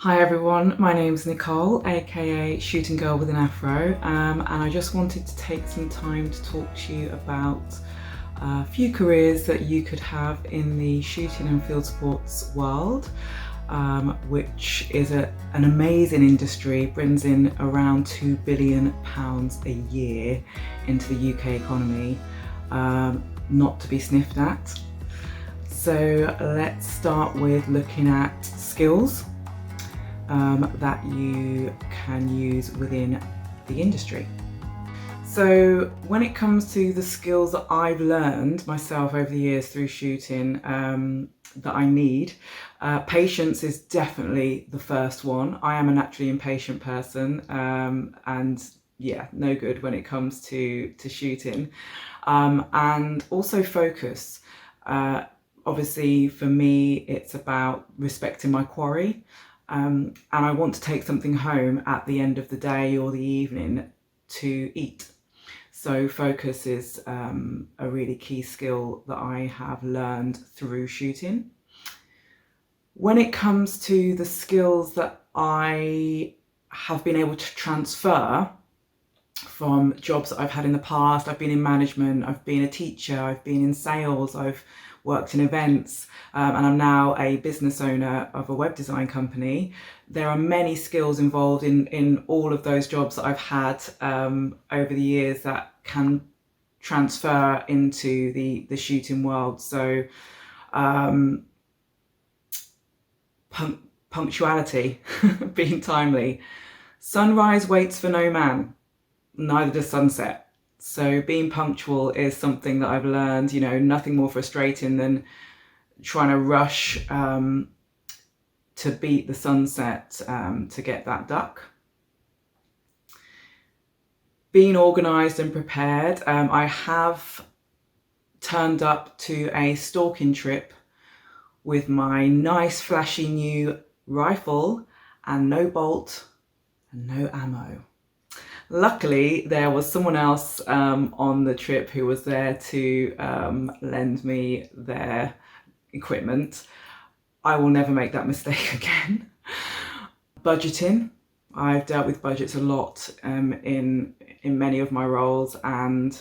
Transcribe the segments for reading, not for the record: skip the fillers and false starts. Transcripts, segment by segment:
Hi everyone, my name's Nicole, aka Shooting Girl With An Afro, and I just wanted to take some time to talk to you about a few careers that you could have in the shooting and field sports world, which is an amazing industry, brings in around £2 billion a year into the UK economy, not to be sniffed at. So let's start with looking at skills that you can use within the industry. So when it comes to the skills that I've learned myself over the years through shooting that I need, patience is definitely the first one. I am a naturally impatient person and yeah, no good when it comes to shooting. And also focus. Obviously for me, it's about respecting my quarry. And I want to take something home at the end of the day or the evening to eat. So focus is a really key skill that I have learned through shooting. When it comes to the skills that I have been able to transfer from jobs that I've had in the past, I've been in management, I've been a teacher, I've been in sales, I've worked in events, and I'm now a business owner of a web design company. There are many skills involved in all of those jobs that I've had over the years that can transfer into the shooting world. So punctuality, being timely. Sunrise waits for no man, neither does sunset. So being punctual is something that I've learned, nothing more frustrating than trying to rush to beat the sunset to get that duck. Being organised and prepared. I have turned up to a stalking trip with my nice flashy new rifle and no bolt and no ammo. Luckily, there was someone else on the trip who was there to lend me their equipment. I will never make that mistake again. Budgeting. I've dealt with budgets a lot in many of my roles, and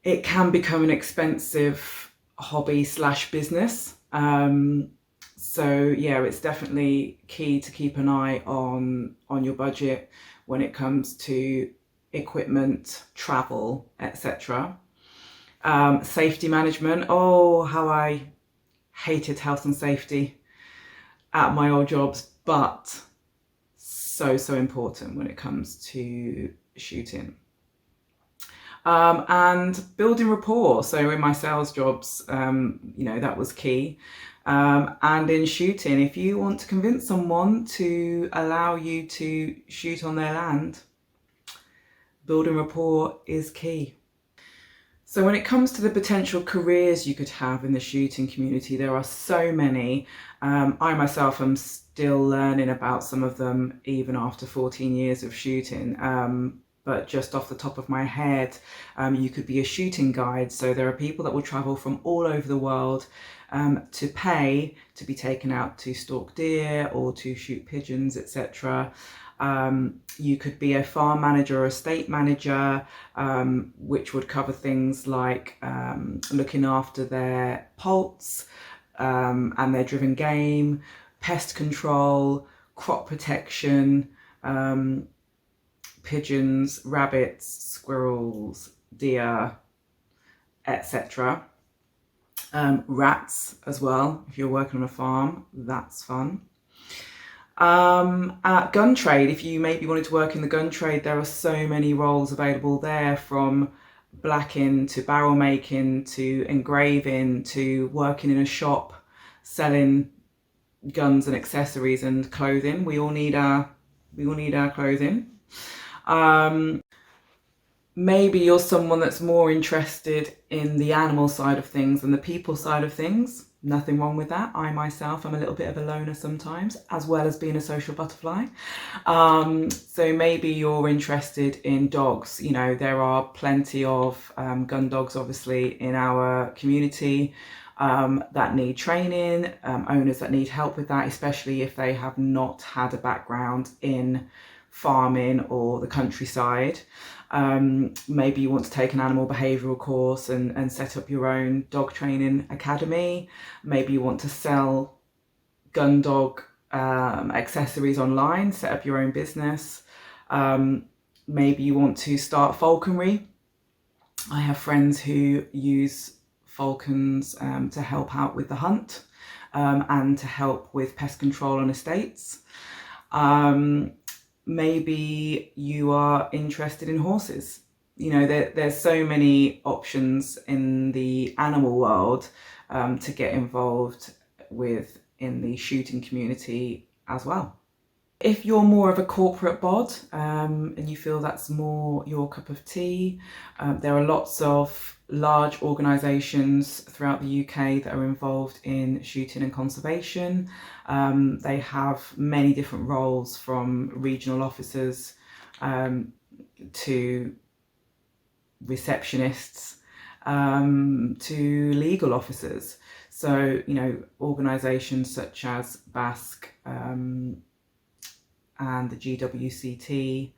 it can become an expensive hobby / business. So yeah, it's definitely key to keep an eye on your budget when it comes to equipment, travel, etc. Safety management. Oh, how I hated health and safety at my old jobs, but so important when it comes to shooting. And building rapport. So in my sales jobs, that was key. And in shooting, if you want to convince someone to allow you to shoot on their land, building rapport is key. So when it comes to the potential careers you could have in the shooting community, there are so many. I myself am still learning about some of them even after 14 years of shooting. But just off the top of my head, you could be a shooting guide. So there are people that will travel from all over the world to pay to be taken out to stalk deer or to shoot pigeons, etc. You could be a farm manager or estate manager, which would cover things like looking after their poults and their driven game, pest control, crop protection, pigeons, rabbits, squirrels, deer, etc. Rats as well. If you're working on a farm, that's fun. Gun trade, if you maybe wanted to work in the gun trade, there are so many roles available there, from blacking to barrel making to engraving to working in a shop selling guns and accessories and clothing. We all need our clothing. Maybe you're someone that's more interested in the animal side of things than the people side of things. Nothing wrong with that. I myself am a little bit of a loner sometimes, as well as being a social butterfly. So maybe you're interested in dogs. There are plenty of gun dogs, obviously, in our community. that need training, owners that need help with that, especially if they have not had a background in farming or the countryside. Maybe you want to take an animal behavioural course and set up your own dog training academy. Maybe you want to sell gun dog accessories online, set up your own business. Maybe you want to start falconry. I have friends who use falcons to help out with the hunt and to help with pest control on estates. Maybe you are interested in horses. You know, there's so many options in the animal world to get involved with in the shooting community as well. If you're more of a corporate bod and you feel that's more your cup of tea, there are lots of large organisations throughout the UK that are involved in shooting and conservation. They have many different roles, from regional officers to receptionists to legal officers. So, you know, organisations such as BASC and the GWCT,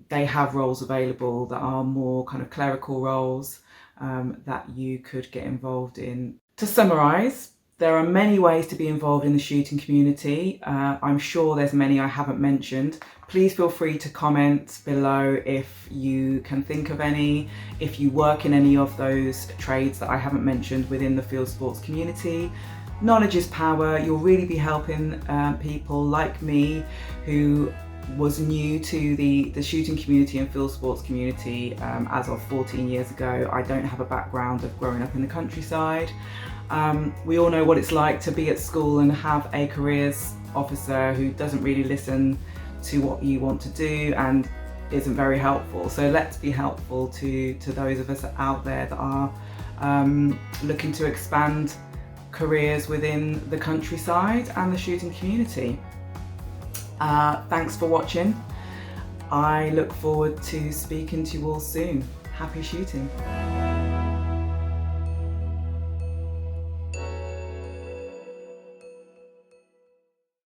they have roles available that are more kind of clerical roles that you could get involved in. To summarise, there are many ways to be involved in the shooting community. I'm sure there's many I haven't mentioned. Please feel free to comment below if you can think of any, if you work in any of those trades that I haven't mentioned within the field sports community. Knowledge is power. You'll really be helping people like me, who was new to the shooting community and field sports community as of 14 years ago. I don't have a background of growing up in the countryside. We all know what it's like to be at school and have a careers officer who doesn't really listen to what you want to do and isn't very helpful. So let's be helpful to those of us out there that are looking to expand careers within the countryside and the shooting community. Thanks for watching. I look forward to speaking to you all soon. Happy shooting.